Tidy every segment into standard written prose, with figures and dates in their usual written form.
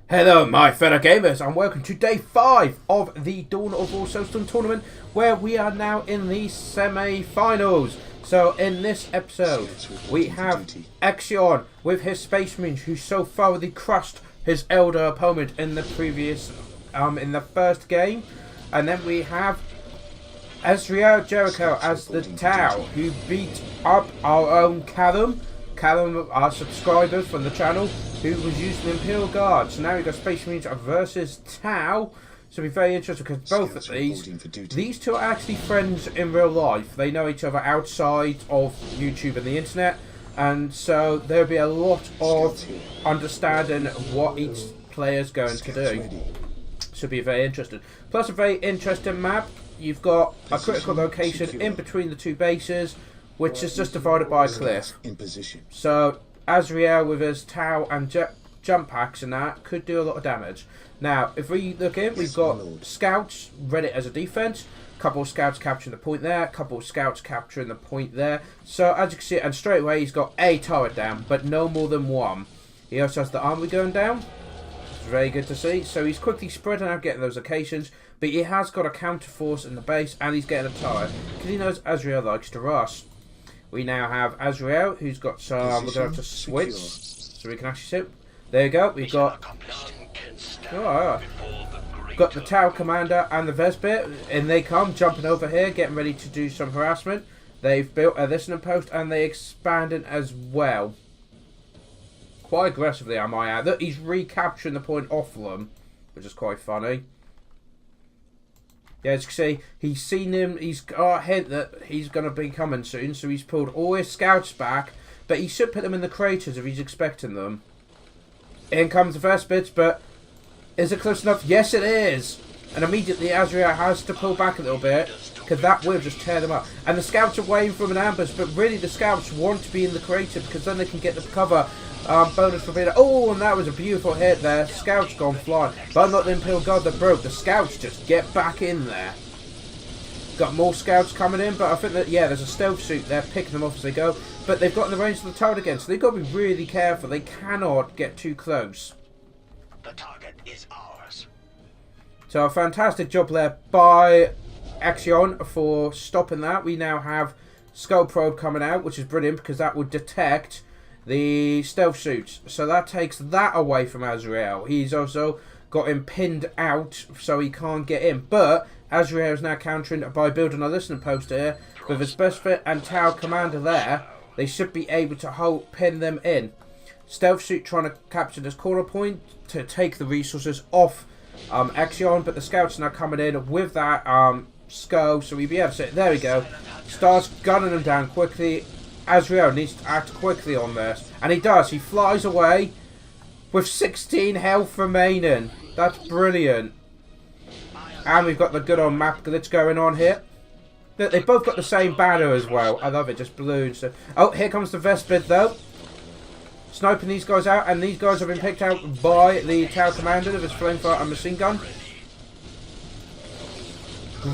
Hello my fellow gamers and welcome to day 5 of the Dawn of War SoulStorm tournament, where we are now in the semi-finals. So in this episode we have Axonn with his Space Marines, who so thoroughly crushed his elder opponent in the previous in the first game. And then we have Azrael Jericho as the Tau, who beat up our own Callum, our subscribers from the channel, who was using the Imperial Guard. So now we've got Space Marines versus Tau. So it'll be very interesting because both of these two are actually friends in real life. They know each other outside of YouTube and the internet, and so there'll be a lot of understanding what each player's going to do. So it'll be very interesting. Plus a very interesting map. You've got a critical location in between the two bases, which is just divided by a cliff. So Azrael with his Tau and jump packs and that could do a lot of damage. Now, if we look in, we've got scouts ready as a defense. Couple of scouts capturing the point there. Couple of scouts capturing the point there. So as you can see, and straight away he's got a turret down, but no more than one. He also has the armory going down. It's very good to see. So he's quickly spreading out, getting those locations. But he has got a counter force in the base, and he's getting a turret because he knows Azrael likes to rush. We now have Azrael, who's got some. We're going to have to switch so we can actually sit. There you go. We've got. Got the Tau Commander and the Vespit, and they come jumping over here, getting ready to do some harassment. They've built a listening post and they expanding as well. Quite aggressively, I might add. Look, he's recapturing the point off them, which is quite funny. Yeah, as you can see, he's seen him, he's got a hint that he's going to be coming soon, so he's pulled all his scouts back, but he should put them in the craters if he's expecting them. In comes the first bits, but is it close enough? Yes, it is! And immediately Azrael has to pull back a little bit, because that will just tear them up. And the scouts are waiting for an ambush, but really the scouts want to be in the crater, because then they can get the cover. Bonus for being. Oh, and that was a beautiful hit there. Scouts gone flying, but not the Imperial Guard that broke. The scouts just get back in there. Got more scouts coming in, but I think that, yeah, there's a stealth suit there picking them off as they go. But they've got in the range of the turret again, so they've got to be really careful. They cannot get too close. The target is ours. So a fantastic job there by Axonn for stopping that. We now have Skull Probe coming out, which is brilliant because that would detect the stealth suits, so that takes that away from Azrael. He's also got him pinned out, so he can't get in. But Azrael is now countering by building a listening post here with his best fit and Tau Commander there. They should be able to pin them in. Stealth suit trying to capture this corner point to take the resources off Axonn, but the scouts are now coming in with that skull, so we'll be able to see. There we go. Starts gunning them down quickly. Azrael needs to act quickly on this, and he does. He flies away with 16 health remaining. That's brilliant. And we've got the good old map glitch going on here. Look, they've both got the same banner as well. I love it, just balloons. So, oh, here comes the Vespid though, sniping these guys out, and these guys have been picked out by the Tau Commander with his flamethrower and machine gun.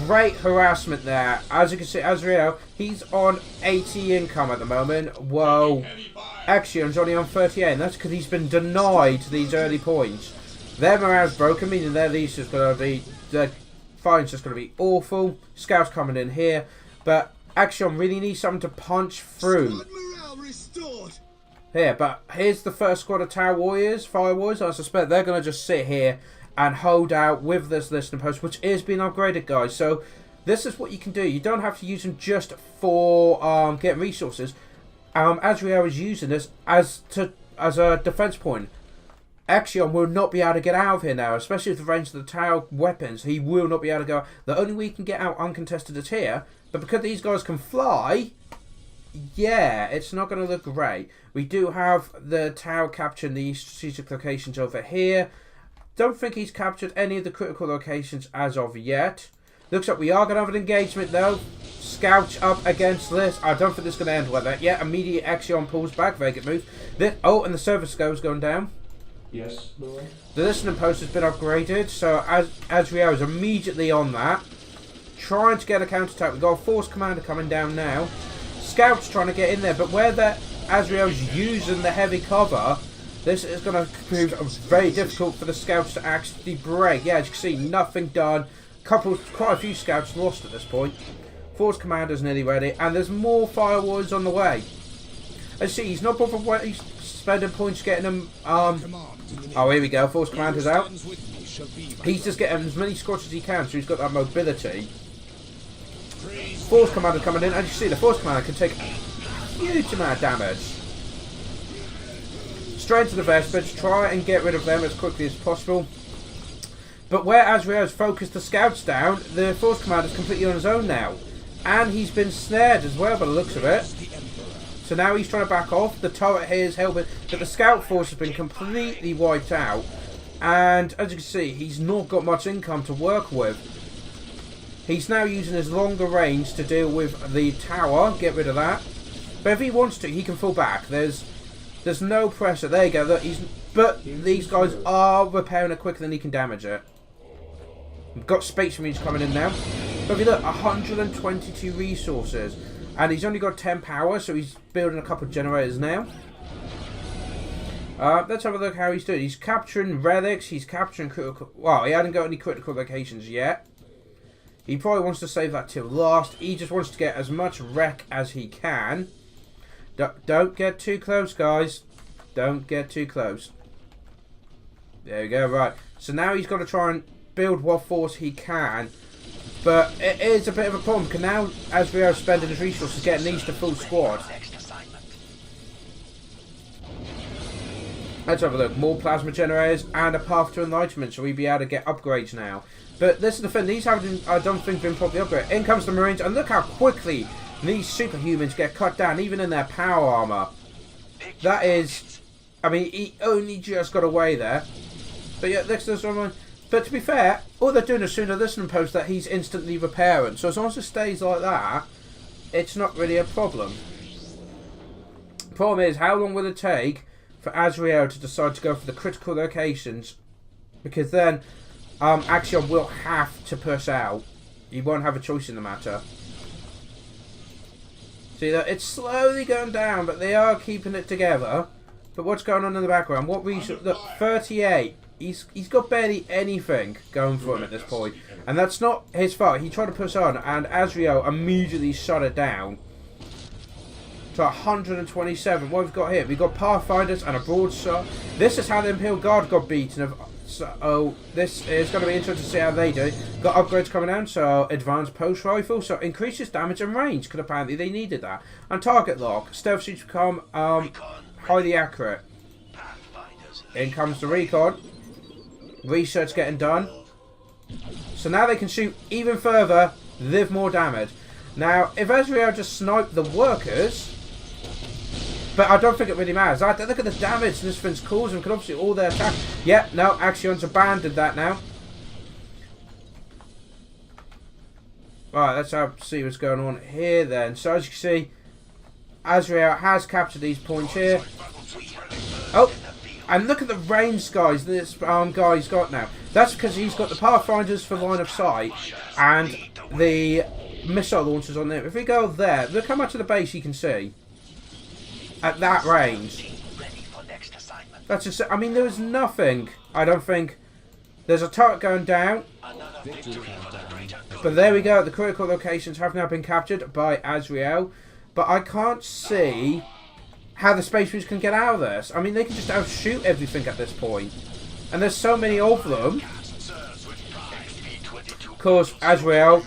Great harassment there. As you can see, Azrael, he's on 80 income at the moment. Whoa. Axonn's only on 38, and that's because he's been denied these early points. Their morale's broken, meaning their leash is going to be, the fighting's just going to be awful. Scouts coming in here, but Axonn really needs something to punch through. Here, but here's the first squad of Tau Warriors, Fire Warriors. I suspect they're going to just sit here and hold out with this listening post, which is being upgraded, guys. So this is what you can do. You don't have to use them just for getting resources. Azrael is using this as a defense point. Axonn will not be able to get out of here now, especially with the range of the Tau weapons. He will not be able to go. The only way he can get out uncontested is here, but because these guys can fly, yeah, it's not going to look great. We do have the Tau capturing these strategic locations over here. Don't think he's captured any of the critical locations as of yet. Looks like we are going to have an engagement though. Scouts up against this. I don't think this is going to end well. Yeah, immediate Axonn pulls back. Very good move. Oh, and the service goes going down. Yes, Lord. The listening post has been upgraded, so Azrael is immediately on that. Trying to get a counterattack. We've got a force commander coming down now. Scouts trying to get in there, but where Azrael's using the heavy cover, This is going to prove very difficult for the scouts to actually break. Yeah, as you can see, nothing done. Quite a few scouts lost at this point. Force Commander's nearly ready, and there's more firewalls on the way. As you see, he's not bothered he's spending points getting them. Oh, here we go. Force Commander's out. He's just getting as many squads as he can, so he's got that mobility. Force Commander coming in, as you see, the Force Commander can take a huge amount of damage. Straight into the Vespers, try and get rid of them as quickly as possible. But where Azrael has focused the scouts down, the Force Commander is completely on his own now. And he's been snared as well by the looks of it. So now he's trying to back off. The turret here is helping, but the scout force has been completely wiped out. And as you can see, he's not got much income to work with. He's now using his longer range to deal with the tower, get rid of that. But if he wants to, he can fall back. There's no pressure. There you go. But these guys are repairing it quicker than he can damage it. We've got Space Marines coming in now. But if you look, 122 resources. And he's only got 10 power, so he's building a couple of generators now. Let's have a look how he's doing. He's capturing relics. He's capturing critical... Well, he hasn't got any critical locations yet. He probably wants to save that till last. He just wants to get as much wreck as he can. Don't get too close, guys. Don't get too close. There we go, right. So now he's got to try and build what force he can. But it is a bit of a problem, because now Azrael is spending his resources getting these to full squad. Let's have a look. More plasma generators and a path to enlightenment, so we'll be able to get upgrades now. But this is the thing, these haven't, I don't think, been properly upgraded. In comes the Marines, and look how quickly these superhumans get cut down, even in their power armor. That is, I mean, he only just got away there. But yeah, next to this one. But to be fair, all they're doing is soon a listening post that he's instantly repairing. So as long as it stays like that, it's not really a problem. Problem is, how long will it take for Azrael to decide to go for the critical locations? Because then Axonn will have to push out. He won't have a choice in the matter. See that it's slowly going down, but they are keeping it together. But what's going on in the background? What resource? Look, 38. He's got barely anything going for him at this point, and that's not his fault. He tried to push on, and Azrael immediately shut it down to 127. What we've got here? We've got Pathfinders and a broadsword. This is how the Imperial Guard got beaten. So this is going to be interesting to see how they do. Got upgrades coming down, so advanced post rifle, so increases damage and range, because apparently they needed that. And target lock, stealth suits become highly accurate. In comes the recon. Research getting done. So now they can shoot even further, live more damage. Now, if Azrael just sniped the workers, but I don't think it really matters. Look at the damage this thing's causing, because obviously all their attack. Yeah, no, Axonn's abandoned that now. Right, let's see what's going on here then. So as you can see, Azrael has captured these points here. Oh, and look at the range, guys, this guy's got now. That's because he's got the Pathfinders for line of sight and the missile launchers on there. If we go there, look how much of the base you can see at that range. That's just, I mean, there was nothing. I don't think. There's a turret going down. But there we go. The critical locations have now been captured by Azrael. But I can't see how the Space Marines can get out of this. I mean, they can just outshoot everything at this point. And there's so many of them. Of course, Azrael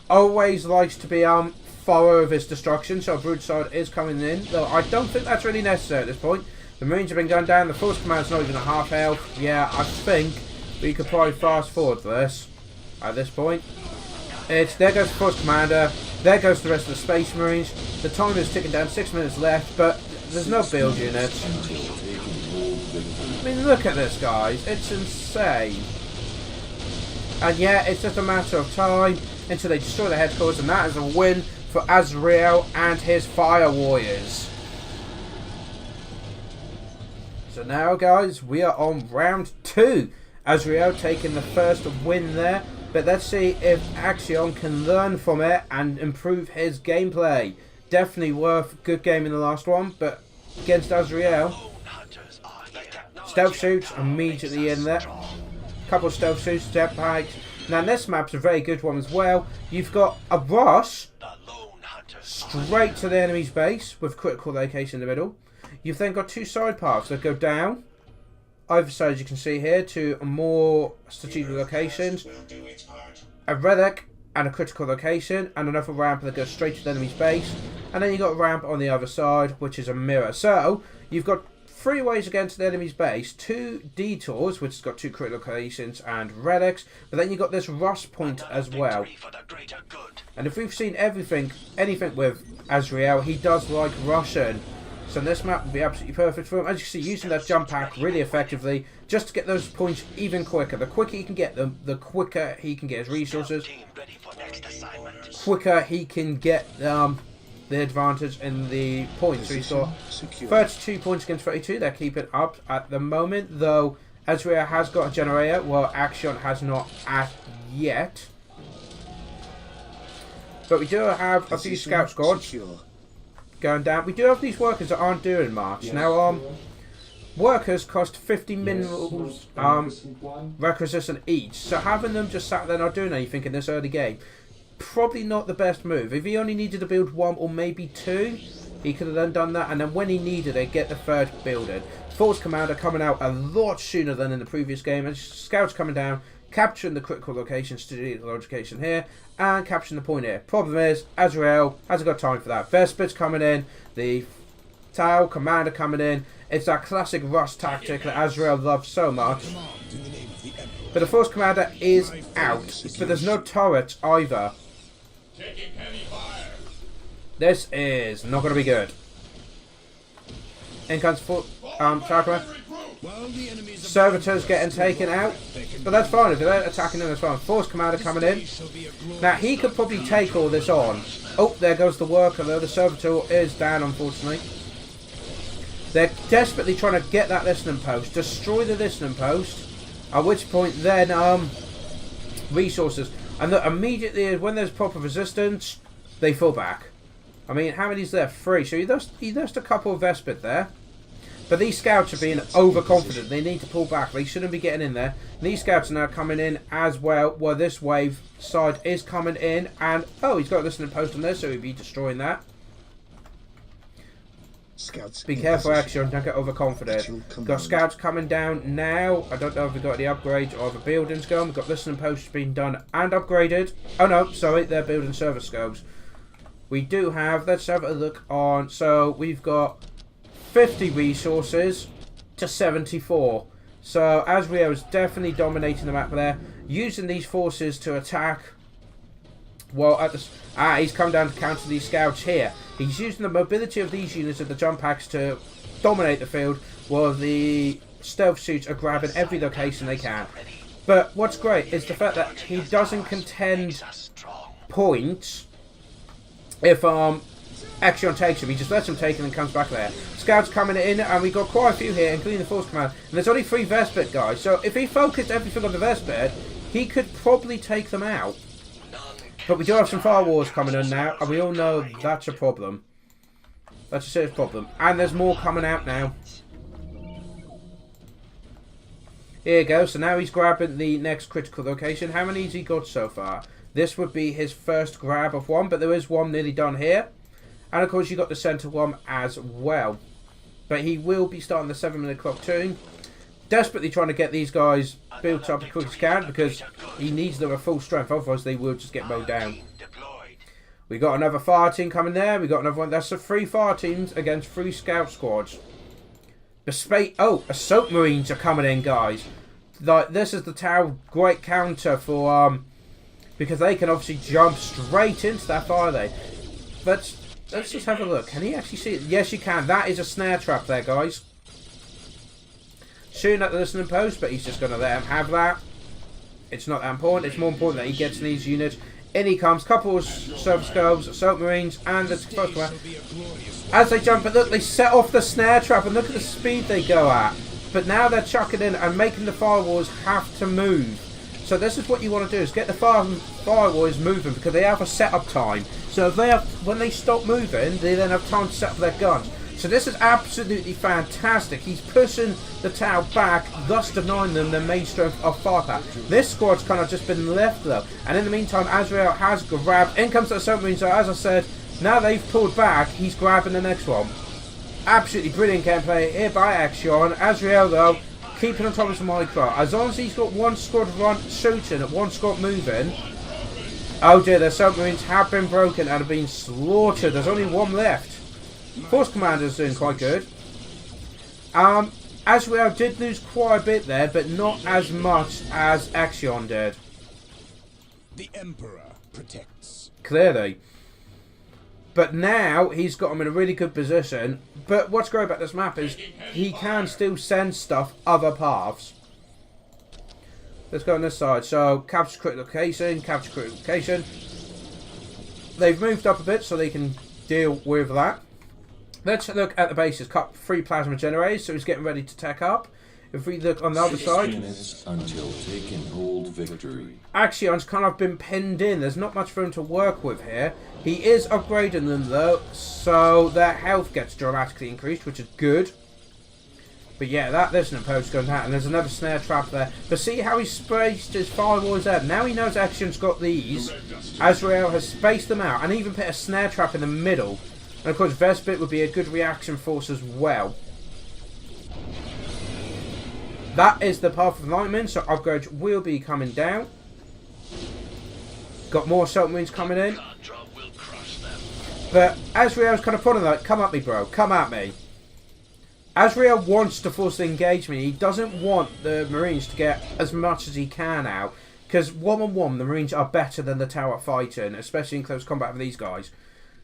always likes to be thorough of his destruction, so a broadsword is coming in. Though I don't think that's really necessary at this point. The Marines have been going down. The Force Command's not even a half health. Yeah, I think we could probably fast forward this at this point. There goes the Force Commander. There goes the rest of the Space Marines. The timer is ticking down, 6 minutes left, but there's no build units. I mean, look at this, guys. It's insane. And yeah, it's just a matter of time until they destroy the headquarters, and that is a win for Azrael and his Fire Warriors. So now, guys, we are on round 2. Azrael taking the first win there. But let's see if Axonn can learn from it and improve his gameplay. Definitely worth a good game in the last one, but against Azrael, Stealth suits immediately in there. Couple of stealth suits, jetpacks. Now this map's a very good one as well. You've got a rush straight to the enemy's base with critical location in the middle. You've then got two side paths that go down either side, as you can see here, to more strategic locations. A relic and a critical location, and another ramp that goes straight to the enemy's base. And then you've got a ramp on the other side, which is a mirror. So you've got 3 ways against the enemy's base, 2 detours, which has got 2 critical locations and relics, but then you've got this rush point as well. And if we've seen anything with Azrael, he does like rushing. So this map would be absolutely perfect for him. As you see, using that jump pack really effectively, just to get those points even quicker. The quicker he can get them, the quicker he can get his resources. Quicker he can get the advantage in the points. So he's got 32 points against 32. They're keeping up at the moment, though Azrael has got a generator, while Axonn has not as yet. But we do have a few scout squads going down. We do have these workers that aren't doing much. Now, workers cost 50 minerals requisition each, so having them just sat there not doing anything in this early game, probably not the best move. If he only needed to build 1 or maybe 2, he could have then done that, and then when he needed it, get the 3rd building. Force Commander coming out a lot sooner than in the previous game, and scouts coming down, capturing the critical location, strategic location here, and capturing the point here. Problem is, Azrael hasn't got time for that. Vespit's coming in, the Tau Commander coming in. It's that classic rush tactic that Azrael loves so much. But the Force Commander is out, but there's no turrets either. This is not going to be good. In comes Chakra. Servitors getting taken out, but that's fine. If they're attacking them, that's fine. Force Commander coming in. Now he could probably take all this on. Oh, there goes the worker though. The Servitor is down, unfortunately. They're desperately trying to get that listening post, destroy the listening post. At which point then resources, and look, immediately when there's proper resistance, they fall back. I mean, how many is there? 3. So he lost a couple of Vespit there. But these scouts are being overconfident. They need to pull back. They shouldn't be getting in there. And these scouts are now coming in as well. Well, this wave side is coming in. And, oh, he's got a listening post on there, so he'll be destroying that. Scouts, be careful, Axonn. Don't get overconfident. Got scouts coming down now. I don't know if we've got any upgrades or the buildings going. We've got listening posts being done and upgraded. Oh, no, sorry. They're building service scopes. We do have, let's have a look on. So, we've got 50 resources to 74. So Azrael is definitely dominating the map there, using these forces to attack. Well, at the he's come down to counter these scouts here. He's using the mobility of these units of the jump packs to dominate the field, while the stealth suits are grabbing every location they can. But what's great is the fact that he doesn't contend points if Axonn takes him. He just lets him take him and comes back there. Scouts coming in, and we've got quite a few here, including the Force Command. And there's only 3 Vespit guys, so if he focused everything on the Vespit, he could probably take them out. But we do have some firewalls coming in now, and we all know that's a problem. That's a serious problem. And there's more coming out now. Here you go. So now he's grabbing the next critical location. How many has he got so far? This would be his first grab of 1, but there is 1 nearly done here. And of course you got the centre one as well. But he will be starting the 7-minute clock tune. Desperately trying to get these guys built up as quick as he can, because he needs them at full strength, otherwise they will just get mowed down. We got another fire team coming there. We got another one. That's 3 fire teams against 3 scout squads. Assault Marines are coming in, guys. Like, this is the Tau great counter for because they can obviously jump straight into that fire there. But let's just have a look. Can he actually see it? Yes, you can. That is a snare trap there, guys. Shooting at the listening post, but he's just going to let him have that. It's not that important. It's more important that he gets in these units. In he comes. Couple of service scopes, assault marines, and the first one. As they jump, but look, they set off the snare trap, and look at the speed they go at. But now they're chucking in and making the firewalls have to move. So this is what you want to do, is get the firewalls moving, because they have a setup time. So if they have, when they stop moving, they then have time to set up their guns. So this is absolutely fantastic. He's pushing the tower back, thus denying them their main strength of firepower. This squad's kind of just been left though. And in the meantime, Azrael has grabbed. In comes the Assault Marine. So as I said, now they've pulled back, he's grabbing the next one. Absolutely brilliant gameplay here by Axonn. Azrael though, keeping on top of some micro. As long as he's got one squad shooting and one squad moving. Oh dear, the Assault Marines have been broken and have been slaughtered. There's only one left. Force Commander's doing quite good. Azrael did lose quite a bit there, but not as much as Axonn did. The Emperor protects. Clearly. But now he's got him in a really good position. But what's great about this map is he can still send stuff other paths. Let's go on this side. So, capture critical location, capture critical location. They've moved up a bit so they can deal with that. Let's look at the bases. Cut 3 plasma generators, so he's getting ready to tech up. If we look on the other side, until take and hold victory. Axonn's kind of been pinned in. There's not much for him to work with here. He is upgrading them though, so their health gets dramatically increased, which is good. But yeah, there's an post going down, and there's another snare trap there. But see how he spaced his firewalls there. Now he knows Axonn's got these. Azrael has spaced them out, and even put a snare trap in the middle. And of course, Vespit would be a good reaction force as well. That is the path of Lightning, so upgrades will be coming down. Got more Assault Marines coming in. But Azrael's kind of putting like, come at me, bro. Come at me. Azrael wants to force the engagement. He doesn't want the Marines to get as much as he can out. Because one-on-one, the Marines are better than the tower fighting, especially in close combat with these guys.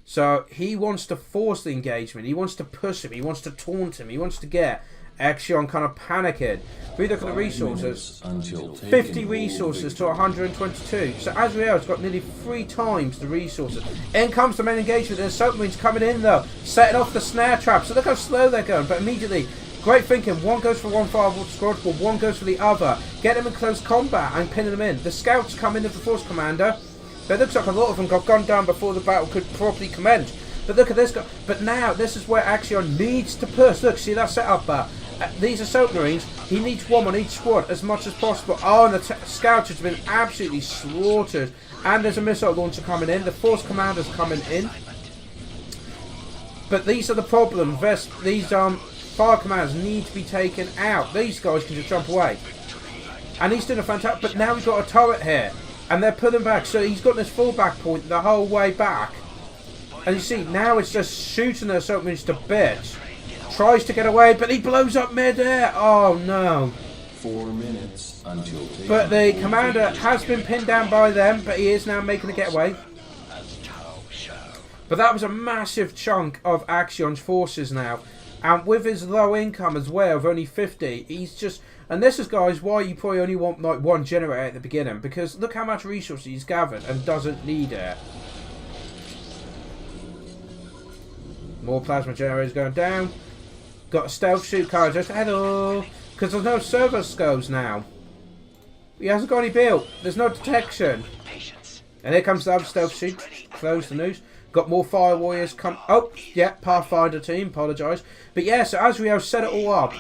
So he wants to force the engagement. He wants to push him. He wants to taunt him. He wants to get Axonn kind of panicking. If we look at the resources, 50 resources to 122. So Azrael's got nearly 3 times the resources. In comes the main engagement. There's Assault Marines coming in though, setting off the snare trap. So look how slow they're going. But immediately, great thinking. One goes for one firewall squad, but one goes for the other. Get them in close combat and pinning them in. The scouts come in with the Force Commander. But it looks like a lot of them got gunned down before the battle could properly commence. But look at this guy. But now, this is where Axonn needs to push. Look, see that setup there? These Assault Marines, he needs one on each squad as much as possible. Oh, and the scouts have been absolutely slaughtered. And there's a missile launcher coming in. The Force Commander's coming in. But these are the problems. These fire commanders need to be taken out. These guys can just jump away. And he's doing a fantastic... But now we've got a turret here. And they're pulling back, so he's got this fallback point the whole way back. And you see, now it's just shooting the Assault Marines to bits. Tries to get away, but he blows up mid-air. Oh no. 4 minutes until. But the commander has been pinned down by them, but he is now making a getaway. But that was a massive chunk of Axonn's forces now. And with his low income as well, of only 50, he's just... And this is, guys, why you probably only want like 1 generator at the beginning. Because look how much resources he's gathered and doesn't need it. More plasma generators going down. Got a stealth shoot car just... Hello! Because there's no server scopes now. He hasn't got any built. There's no detection. And here comes the other stealth shoot. Close the news. Got more fire warriors come... Oh, yeah, Pathfinder team. Apologise. But yeah, so Azrael set it all up.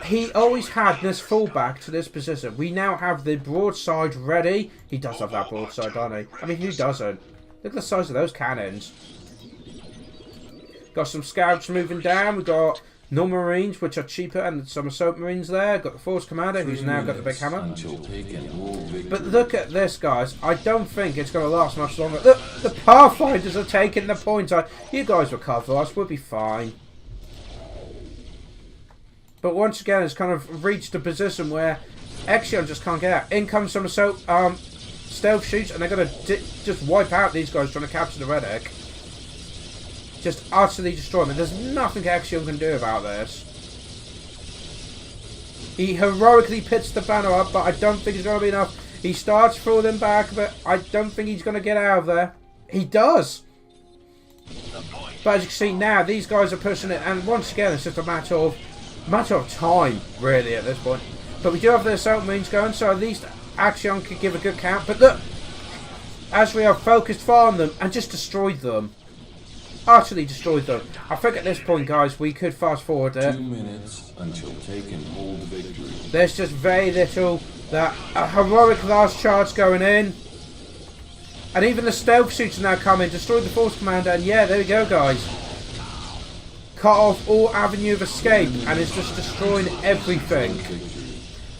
He always had this fallback to this position. We now have the broadside ready. He does have that broadside, doesn't he? I mean, who doesn't? Look at the size of those cannons. Got some scouts moving down. We've got normal Marines, which are cheaper, and some Assault Marines there. Got the Force Commander, who's now got the big hammer. But look at this, guys. I don't think it's going to last much longer. Look, the Pathfinders are taking the points. You guys will cover us. We'll be fine. But once again, it's kind of reached a position where Axonn just can't get out. In comes some Assault stealth shoots, and they're going to just wipe out these guys trying to capture the Reddick. Just utterly destroy them. There's nothing Axonn can do about this. He heroically pits the banner up, but I don't think it's going to be enough. He starts falling back, but I don't think he's going to get out of there. He does. But as you can see now, these guys are pushing it, and once again, it's just a matter of time, really, at this point. But we do have the Assault Marines going, so at least Axonn could give a good count. But look, Azrael focused fire on them and just destroyed them. utterly destroyed them. I think at this point, guys, we could fast forward it. 2 minutes until take and hold victory. There's just very little. That a heroic last charge going in. And even the stealth suits are now coming. Destroyed the Force Commander. And yeah, there we go, guys. Cut off all avenue of escape. And it's just destroying everything.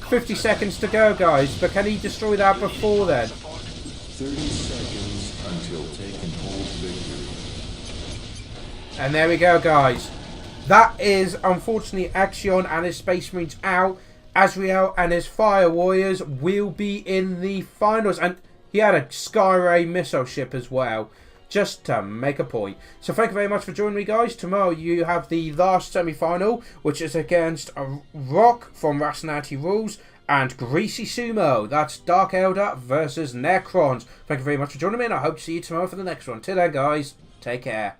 50 seconds to go, guys. But can he destroy that before then? 30 seconds until take and hold victory. And there we go, guys. That is, unfortunately, Axonn and his Space Marines out. Azrael and his Fire Warriors will be in the finals. And he had a Skyray missile ship as well, just to make a point. So thank you very much for joining me, guys. Tomorrow you have the last semi-final, which is against a Rock from Rationality Rules and Greasy Sumo. That's Dark Elder versus Necrons. Thank you very much for joining me, and I hope to see you tomorrow for the next one. Till then, guys, take care.